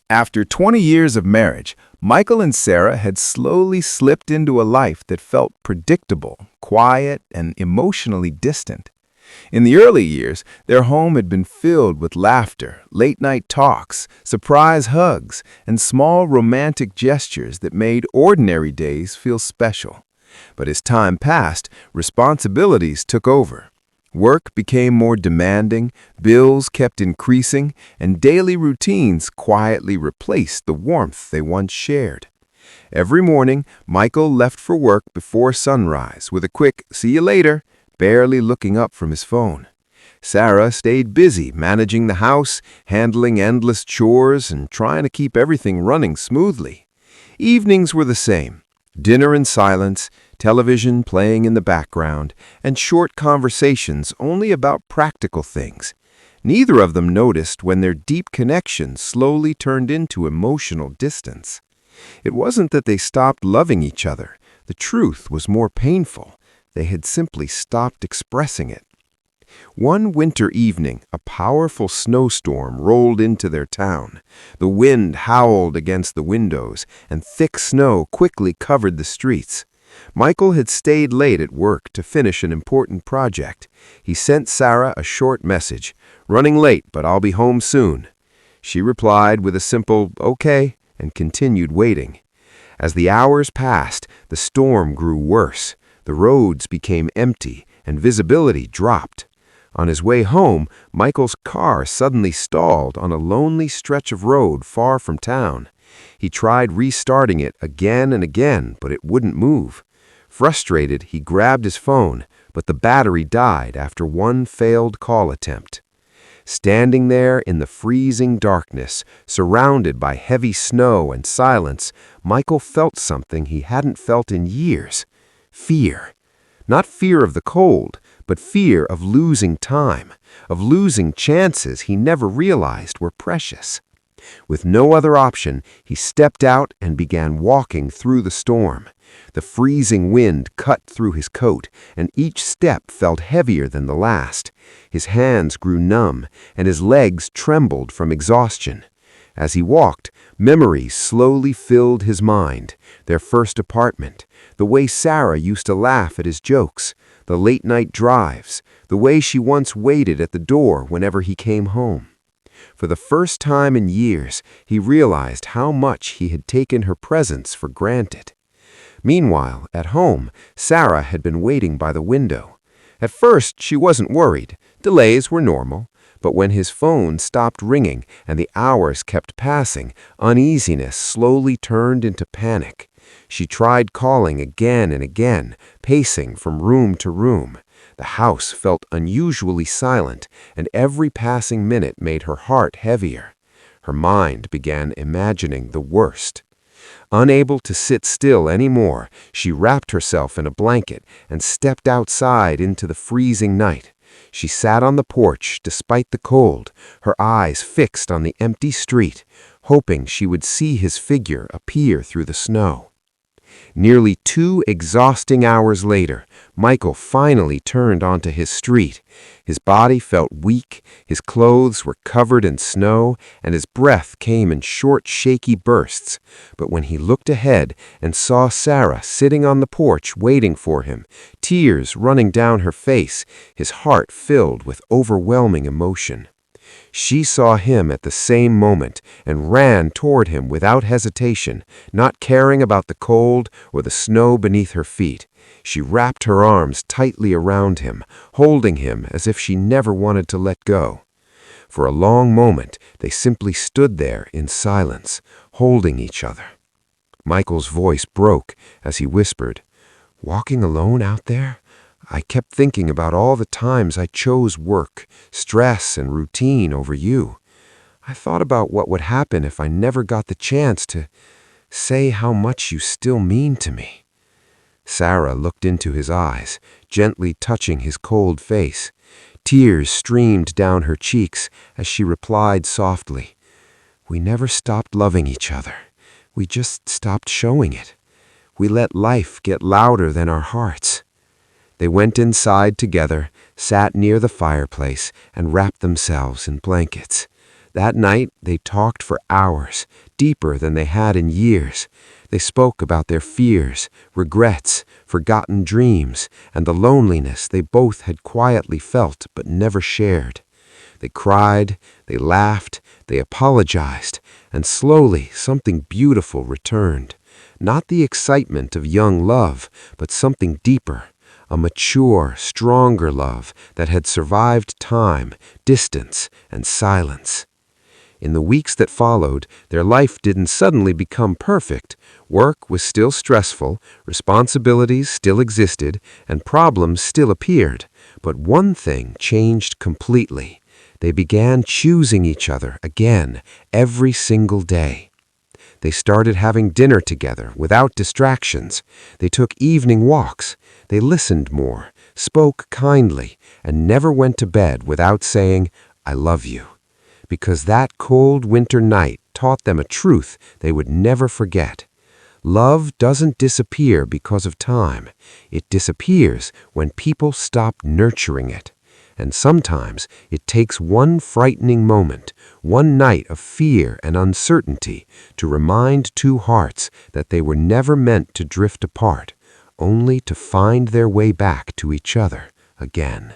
After 20 years of marriage, Michael and Sarah had slowly slipped into a life that felt predictable, quiet, and emotionally distant. In the early years, their home had been filled with laughter, late-night talks, surprise hugs, and small romantic gestures that made ordinary days feel special. But as time passed, responsibilities took over. Work became more demanding, bills kept increasing, and daily routines quietly replaced the warmth they once shared. Every morning, Michael left for work before sunrise with a quick "see you later," barely looking up from his phone. Sarah stayed busy managing the house, handling endless chores, and trying to keep everything running smoothly. Evenings were the same. Dinner in silence, television playing in the background, and short conversations only about practical things. Neither of them noticed when their deep connection slowly turned into emotional distance. It wasn't that they stopped loving each other. The truth was more painful. They had simply stopped expressing it. One winter evening, a powerful snowstorm rolled into their town. The wind howled against the windows, and thick snow quickly covered the streets. Michael had stayed late at work to finish an important project. He sent Sarah a short message, "Running late, but I'll be home soon." She replied with a simple "okay" and continued waiting. As the hours passed, the storm grew worse. The roads became empty, and visibility dropped. On his way home, Michael's car suddenly stalled on a lonely stretch of road far from town. He tried restarting it again and again, but it wouldn't move. Frustrated, he grabbed his phone, but the battery died after one failed call attempt. Standing there in the freezing darkness, surrounded by heavy snow and silence, Michael felt something he hadn't felt in years: fear. Not fear of the cold, but fear of losing time, of losing chances he never realized were precious. With no other option, he stepped out and began walking through the storm. The freezing wind cut through his coat, and each step felt heavier than the last. His hands grew numb, and his legs trembled from exhaustion. As he walked, memories slowly filled his mind. Their first apartment, the way Sarah used to laugh at his jokes, the late-night drives, the way she once waited at the door whenever he came home. For the first time in years, he realized how much he had taken her presence for granted. Meanwhile, at home, Sarah had been waiting by the window. At first, she wasn't worried. Delays were normal. But when his phone stopped ringing and the hours kept passing, uneasiness slowly turned into panic. She tried calling again and again, pacing from room to room. The house felt unusually silent, and every passing minute made her heart heavier. Her mind began imagining the worst. Unable to sit still anymore, she wrapped herself in a blanket and stepped outside into the freezing night. She sat on the porch despite the cold, her eyes fixed on the empty street, hoping she would see his figure appear through the snow. Nearly 2 exhausting hours later, Michael finally turned onto his street. His body felt weak, his clothes were covered in snow, and his breath came in short, shaky bursts. But when he looked ahead and saw Sarah sitting on the porch waiting for him, tears running down her face, his heart filled with overwhelming emotion. She saw him at the same moment and ran toward him without hesitation, not caring about the cold or the snow beneath her feet. She wrapped her arms tightly around him, holding him as if she never wanted to let go. For a long moment, they simply stood there in silence, holding each other. Michael's voice broke as he whispered, "Walking alone out there? I kept thinking about all the times I chose work, stress, and routine over you. I thought about what would happen if I never got the chance to say how much you still mean to me." Sarah looked into his eyes, gently touching his cold face. Tears streamed down her cheeks as she replied softly, "We never stopped loving each other. We just stopped showing it. We let life get louder than our hearts." They went inside together, sat near the fireplace, and wrapped themselves in blankets. That night, they talked for hours, deeper than they had in years. They spoke about their fears, regrets, forgotten dreams, and the loneliness they both had quietly felt but never shared. They cried, they laughed, they apologized, and slowly something beautiful returned. Not the excitement of young love, but something deeper, a mature, stronger love that had survived time, distance, and silence. In the weeks that followed, their life didn't suddenly become perfect. Work was still stressful, responsibilities still existed, and problems still appeared. But one thing changed completely. They began choosing each other again, every single day. They started having dinner together without distractions. They took evening walks. They listened more, spoke kindly, and never went to bed without saying, "I love you." Because that cold winter night taught them a truth they would never forget. Love doesn't disappear because of time. It disappears when people stop nurturing it. And sometimes it takes one frightening moment, one night of fear and uncertainty, to remind two hearts that they were never meant to drift apart, only to find their way back to each other again.